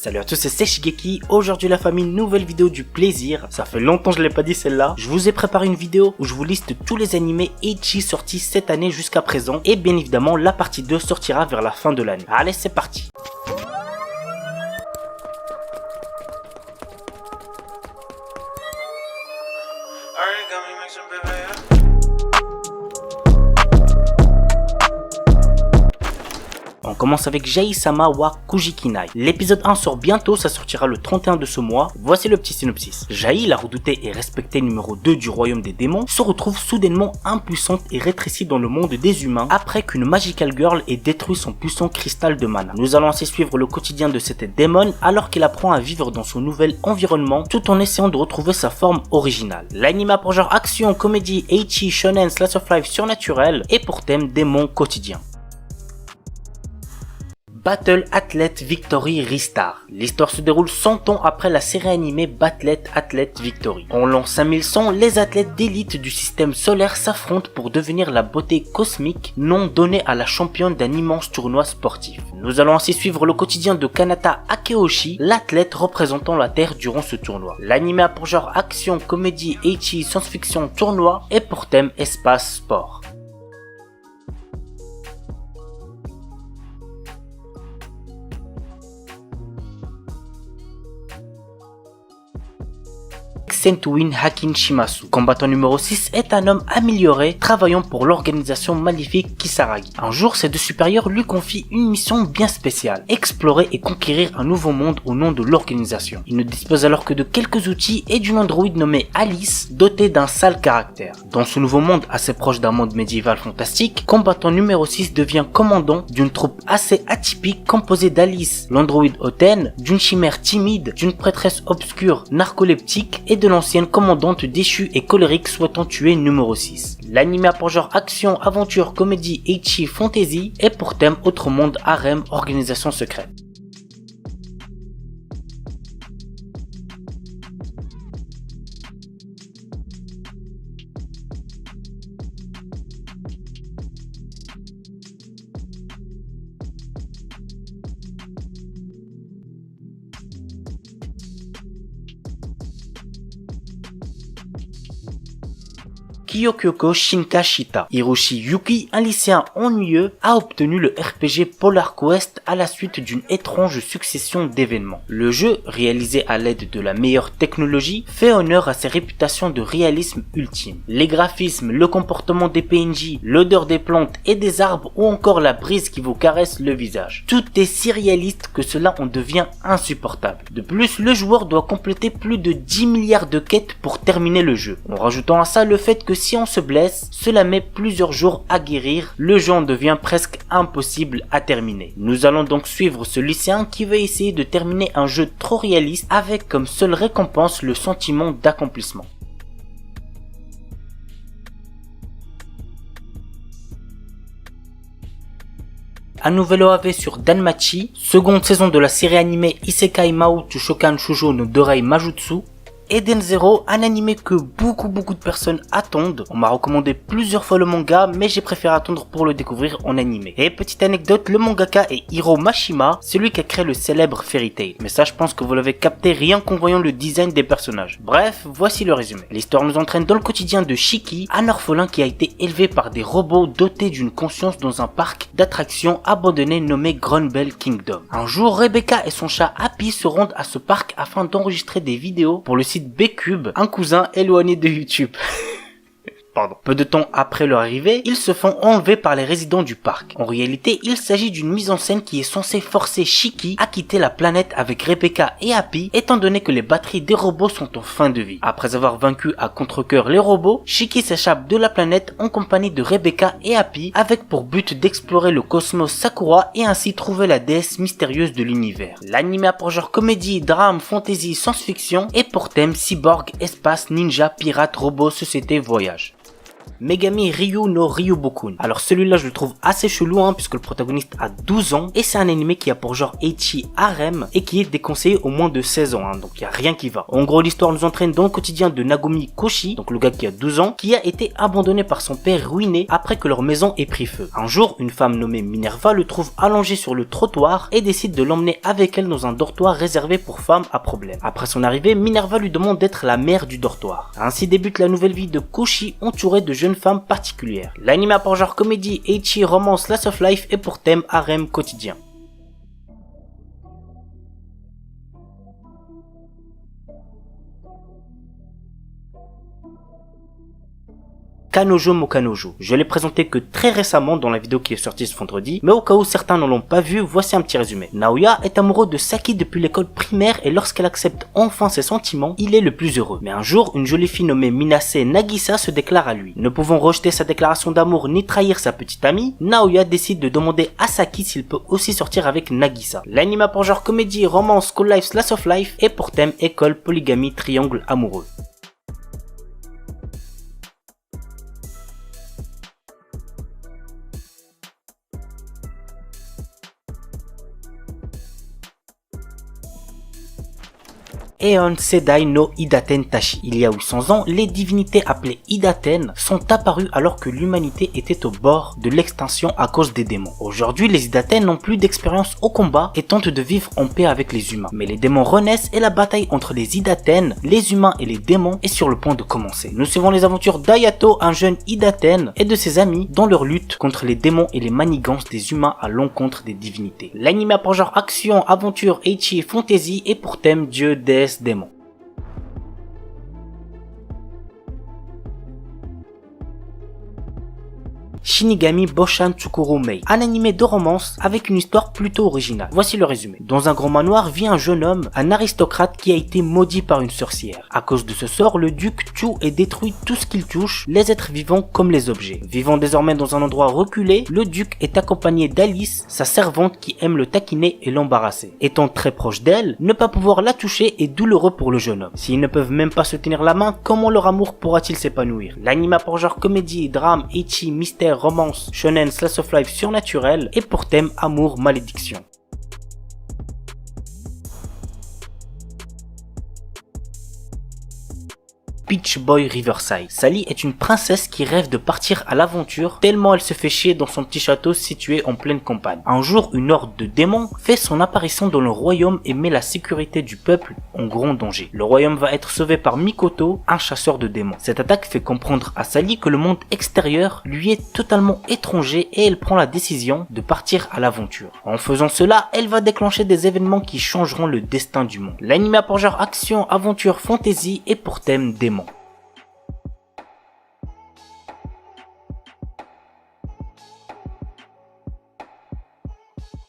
Salut à tous, c'est Shigeki. Aujourd'hui la famille, nouvelle vidéo du plaisir. Ça fait longtemps que je l'ai pas dit celle-là. Je vous ai préparé une vidéo où je vous liste tous les animés ecchi sortis cette année jusqu'à présent. Et bien évidemment la partie 2 sortira vers la fin de l'année. Allez, c'est parti. On commence avec Jai-sama wa Kujikinai. L'épisode 1 sort bientôt, ça sortira le 31 de ce mois. Voici le petit synopsis. Jai, la redoutée et respectée numéro 2 du royaume des démons, se retrouve soudainement impuissante et rétrécie dans le monde des humains après qu'une magical girl ait détruit son puissant cristal de mana. Nous allons ainsi suivre le quotidien de cette démon alors qu'il apprend à vivre dans son nouvel environnement tout en essayant de retrouver sa forme originale. L'anime a pour genre action, comédie, ecchi, shonen, slice of life surnaturel et pour thème démon quotidien. Battle Athlete Victory Ristar. L'histoire se déroule 100 ans après la série animée Battle Athlete Victory. En l'an 5100, les athlètes d'élite du système solaire s'affrontent pour devenir la beauté cosmique, nom donné à la championne d'un immense tournoi sportif. Nous allons ainsi suivre le quotidien de Kanata Akeoshi, l'athlète représentant la Terre durant ce tournoi. L'anime a pour genre action, comédie, ecchi, science-fiction, tournoi et pour thème espace, sport. Sentuin Hakin Shimasu. Combattant numéro 6 est un homme amélioré travaillant pour l'organisation maléfique Kisaragi. Un jour, ses deux supérieurs lui confient une mission bien spéciale, explorer et conquérir un nouveau monde au nom de l'organisation. Il ne dispose alors que de quelques outils et d'une androïde nommée Alice, dotée d'un sale caractère. Dans ce nouveau monde assez proche d'un monde médiéval fantastique, combattant numéro 6 devient commandant d'une troupe assez atypique composée d'Alice, l'androïde hautaine, d'une chimère timide, d'une prêtresse obscure narcoleptique et de l'ancienne commandante déchue et colérique souhaitant tuer numéro 6. L'anime a pour genre action, aventure, comédie, ecchi, fantasy et pour thème autre monde, harem, organisation secrète. Kyokyoko Shinkashita. Hiroshi Yuki, un lycéen ennuyeux, a obtenu le RPG Polar Quest à la suite d'une étrange succession d'événements. Le jeu, réalisé à l'aide de la meilleure technologie, fait honneur à ses réputations de réalisme ultime. Les graphismes, le comportement des PNJ, l'odeur des plantes et des arbres ou encore la brise qui vous caresse le visage. Tout est si réaliste que cela en devient insupportable. De plus, le joueur doit compléter plus de 10 milliards de quêtes pour terminer le jeu. En rajoutant à ça le fait que si on se blesse, cela met plusieurs jours à guérir, le jeu en devient presque impossible à terminer. Nous allons donc suivre ce lycéen qui veut essayer de terminer un jeu trop réaliste avec comme seule récompense le sentiment d'accomplissement. Un nouvel OAV sur Danmachi, seconde saison de la série animée Isekai Mahoutsu Shokan Shoujo no Dorei Majutsu. Eden Zero, un animé que beaucoup de personnes attendent. On m'a recommandé plusieurs fois le manga, mais j'ai préféré attendre pour le découvrir en animé. Et petite anecdote, le mangaka est Hiro Mashima, celui qui a créé le célèbre Fairy Tail. Mais ça, je pense que vous l'avez capté rien qu'en voyant le design des personnages. Bref, voici le résumé. L'histoire nous entraîne dans le quotidien de Shiki, un orphelin qui a été élevé par des robots dotés d'une conscience dans un parc d'attractions abandonné nommé Grunbell Kingdom. Un jour, Rebecca et son chat Happy se rendent à ce parc afin d'enregistrer des vidéos pour le site B-Cube, un cousin éloigné de YouTube. Pardon. Peu de temps après leur arrivée, ils se font enlever par les résidents du parc. En réalité, il s'agit d'une mise en scène qui est censée forcer Shiki à quitter la planète avec Rebecca et Happy, étant donné que les batteries des robots sont en fin de vie. Après avoir vaincu à contre-cœur les robots, Shiki s'échappe de la planète en compagnie de Rebecca et Happy, avec pour but d'explorer le cosmos Sakura et ainsi trouver la déesse mystérieuse de l'univers. L'anime a pour genre comédie, drame, fantasy, science-fiction et pour thème cyborg, espace, ninja, pirate, robot, société, voyage. Megami Ryu no Ryubokun. Alors celui-là je le trouve assez chelou puisque le protagoniste a 12 ans et c'est un animé qui a pour genre ecchi harem et qui est déconseillé au moins de 16 ans, donc il y a rien qui va. En gros l'histoire nous entraîne dans le quotidien de Nagomi Koshi, donc le gars qui a 12 ans, qui a été abandonné par son père ruiné après que leur maison ait pris feu. Un jour, une femme nommée Minerva le trouve allongé sur le trottoir et décide de l'emmener avec elle dans un dortoir réservé pour femmes à problème. Après son arrivée, Minerva lui demande d'être la mère du dortoir. Ainsi débute la nouvelle vie de Koshi entouré de jeunes femmes particulières. L'anime a pour genre comédie, ecchi, romance, slice of life et pour thème harem quotidien. Kanojo mo Kanojo. Je l'ai présenté que très récemment dans la vidéo qui est sortie ce vendredi, mais au cas où certains ne l'ont pas vu, voici un petit résumé. Naoya est amoureux de Saki depuis l'école primaire et lorsqu'elle accepte enfin ses sentiments, il est le plus heureux. Mais un jour, une jolie fille nommée Minase Nagisa se déclare à lui. Ne pouvant rejeter sa déclaration d'amour ni trahir sa petite amie, Naoya décide de demander à Saki s'il peut aussi sortir avec Nagisa. L'anime a pour genre comédie, romance, school life, slice of life et pour thème école, polygamie, triangle amoureux. Eon Sedai no Idaten Tashi. Il y a 800 ans, les divinités appelées Idaten sont apparues alors que l'humanité était au bord de l'extinction à cause des démons. Aujourd'hui, les Idaten n'ont plus d'expérience au combat et tentent de vivre en paix avec les humains. Mais les démons renaissent et la bataille entre les Idaten, les humains et les démons est sur le point de commencer. Nous suivons les aventures d'Ayato, un jeune Idaten, et de ses amis dans leur lutte contre les démons et les manigances des humains à l'encontre des divinités. L'anime a pour genre action, aventure, ecchi, fantasy et pour thème dieu, déesse, démon. Shinigami Boshan Tsukuru Mei, un animé de romance avec une histoire plutôt originale. Voici le résumé. Dans un grand manoir vit un jeune homme, un aristocrate qui a été maudit par une sorcière. À cause de ce sort, le duc tue et détruit tout ce qu'il touche, les êtres vivants comme les objets. Vivant désormais dans un endroit reculé, le duc est accompagné d'Alice, sa servante qui aime le taquiner et l'embarrasser. Étant très proche d'elle, ne pas pouvoir la toucher est douloureux pour le jeune homme. S'ils ne peuvent même pas se tenir la main, comment leur amour pourra-t-il s'épanouir? L'anime a pour genre comédie, drame, ecchi, mystère, romance, shonen, slice of life surnaturel et pour thème amour, malédiction. Peach Boy Riverside. Sally est une princesse qui rêve de partir à l'aventure tellement elle se fait chier dans son petit château situé en pleine campagne. Un jour, une horde de démons fait son apparition dans le royaume et met la sécurité du peuple en grand danger. Le royaume va être sauvé par Mikoto, un chasseur de démons. Cette attaque fait comprendre à Sally que le monde extérieur lui est totalement étranger et elle prend la décision de partir à l'aventure. En faisant cela, elle va déclencher des événements qui changeront le destin du monde. L'anime a pour genre action, aventure, fantasy et pour thème démons.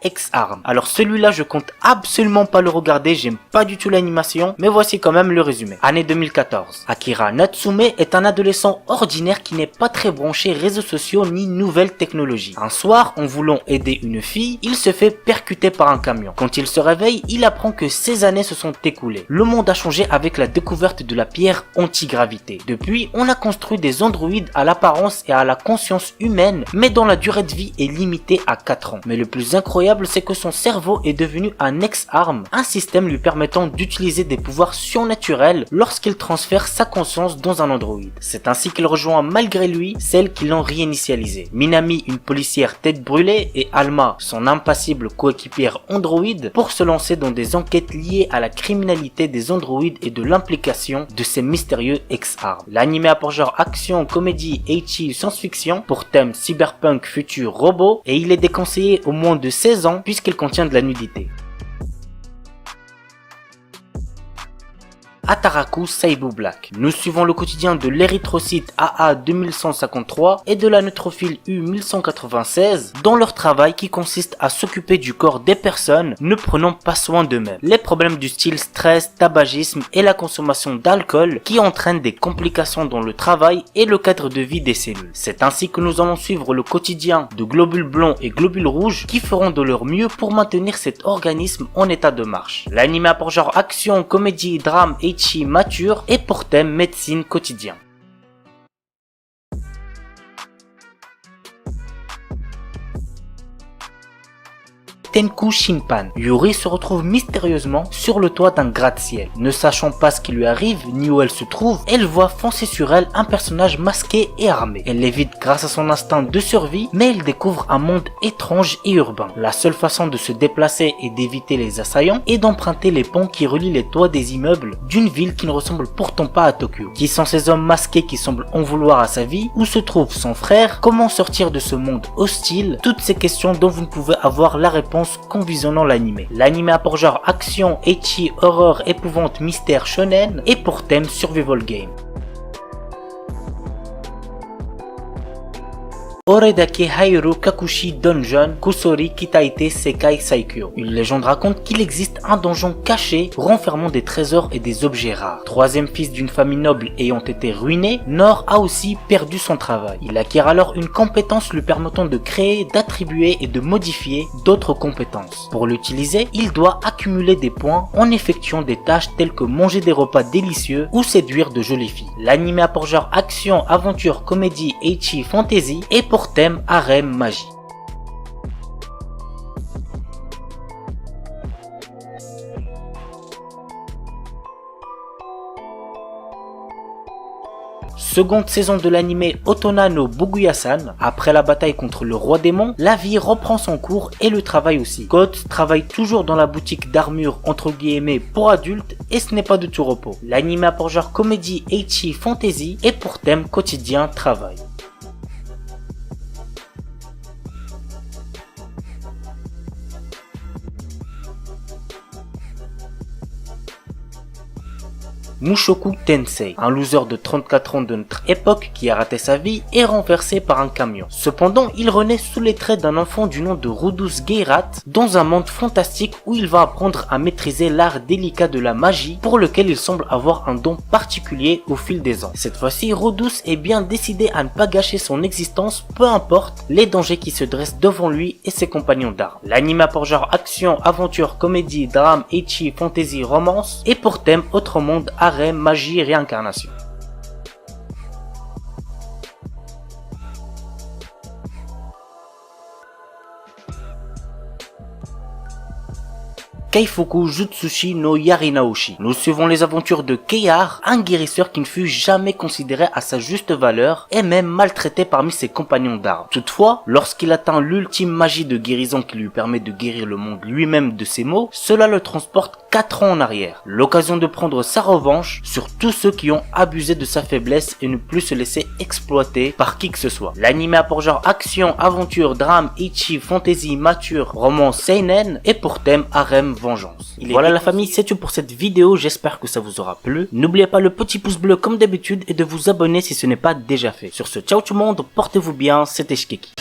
Ex-Arm. Alors celui-là je compte absolument pas le regarder, j'aime pas du tout l'animation, mais voici quand même le résumé. Année 2014. Akira Natsume est un adolescent ordinaire qui n'est pas très branché réseaux sociaux ni nouvelles technologies. Un soir, en voulant aider une fille, il se fait percuter par un camion. Quand il se réveille, il apprend que 16 années se sont écoulées. Le monde a changé avec la découverte de la pierre anti-gravité. Depuis, on a construit des androïdes à l'apparence et à la conscience humaine, mais dont la durée de vie est limitée à 4 ans. Mais le plus incroyable, c'est que son cerveau est devenu un ex-arm, un système lui permettant d'utiliser des pouvoirs surnaturels lorsqu'il transfère sa conscience dans un androïde. C'est ainsi qu'il rejoint malgré lui celles qui l'ont réinitialisé. Minami, une policière tête brûlée, et Alma, son impassible coéquipière androïde, pour se lancer dans des enquêtes liées à la criminalité des androïdes et de l'implication de ces mystérieux ex-arm. L'anime a pour genre action, comédie, ecchi, science-fiction, pour thème cyberpunk, futur, robot, et il est déconseillé au moins de 16 ans puisqu'il contient de la nudité. Ataraku Saibu Black. Nous suivons le quotidien de l'érythrocyte AA 2153 et de la neutrophile U 1196 dans leur travail qui consiste à s'occuper du corps des personnes ne prenant pas soin d'eux-mêmes. Les problèmes du style stress, tabagisme et la consommation d'alcool qui entraînent des complications dans le travail et le cadre de vie des cellules. C'est ainsi que nous allons suivre le quotidien de globules blancs et globules rouges qui feront de leur mieux pour maintenir cet organisme en état de marche. L'anime a pour genre action, comédie, drame et mature et pour thème médecine quotidien. Tenku Shinpan. Yuri se retrouve mystérieusement sur le toit d'un gratte-ciel. Ne sachant pas ce qui lui arrive ni où elle se trouve, elle voit foncer sur elle un personnage masqué et armé. Elle l'évite grâce à son instinct de survie, mais elle découvre un monde étrange et urbain. La seule façon de se déplacer et d'éviter les assaillants est d'emprunter les ponts qui relient les toits des immeubles d'une ville qui ne ressemble pourtant pas à Tokyo. Qui sont ces hommes masqués qui semblent en vouloir à sa vie? Où se trouve son frère? Comment sortir de ce monde hostile? Toutes ces questions dont vous ne pouvez avoir la réponse qu'en visionnant l'anime. L'anime a pour genre action, ecchi, horreur, épouvante, mystère, shonen et pour thème survival game. Oredake Hairu Kakushi Dungeon Kusori Kitaite Sekai Saikyo. Une légende raconte qu'il existe un donjon caché renfermant des trésors et des objets rares. Troisième fils d'une famille noble ayant été ruiné, Nor a aussi perdu son travail. Il acquiert alors une compétence lui permettant de créer, d'attribuer et de modifier d'autres compétences. Pour l'utiliser, il doit accumuler des points en effectuant des tâches telles que manger des repas délicieux ou séduire de jolies filles. L'anime a pour genre action, aventure, comédie, ecchi, fantasy et pour thème harem magie. Seconde saison de l'anime Otona no Buguya-san. Après la bataille contre le roi démon, la vie reprend son cours et le travail aussi. Goth travaille toujours dans la boutique d'armure entre guillemets pour adultes et ce n'est pas de tout repos. L'anime a pour genre comédie, ecchi, fantasy et pour thème quotidien travail. Mushoku Tensei, un loser de 34 ans de notre époque qui a raté sa vie est renversé par un camion. Cependant, il renaît sous les traits d'un enfant du nom de Rudus Geirat dans un monde fantastique où il va apprendre à maîtriser l'art délicat de la magie pour lequel il semble avoir un don particulier au fil des ans. Cette fois-ci, Rudus est bien décidé à ne pas gâcher son existence, peu importe les dangers qui se dressent devant lui et ses compagnons d'armes. L'anime a pour genre action, aventure, comédie, drame, ecchi, fantasy, romance et pour thème autre monde, harem, magie et réincarnation. Keifuku Jutsushi no Yarinaoshi. Nous suivons les aventures de Keihar, un guérisseur qui ne fut jamais considéré à sa juste valeur et même maltraité parmi ses compagnons d'armes. Toutefois, lorsqu'il atteint l'ultime magie de guérison qui lui permet de guérir le monde lui-même de ses maux, cela le transporte 4 ans en arrière. L'occasion de prendre sa revanche sur tous ceux qui ont abusé de sa faiblesse et ne plus se laisser exploiter par qui que ce soit. L'anime a pour genre action, aventure, drame, ecchi, fantasy, mature, romance, seinen et pour thème harem, vengeance. Voilà la famille, c'est tout pour cette vidéo, j'espère que ça vous aura plu. N'oubliez pas le petit pouce bleu comme d'habitude et de vous abonner si ce n'est pas déjà fait. Sur ce, ciao tout le monde, portez-vous bien, c'était Shikeki.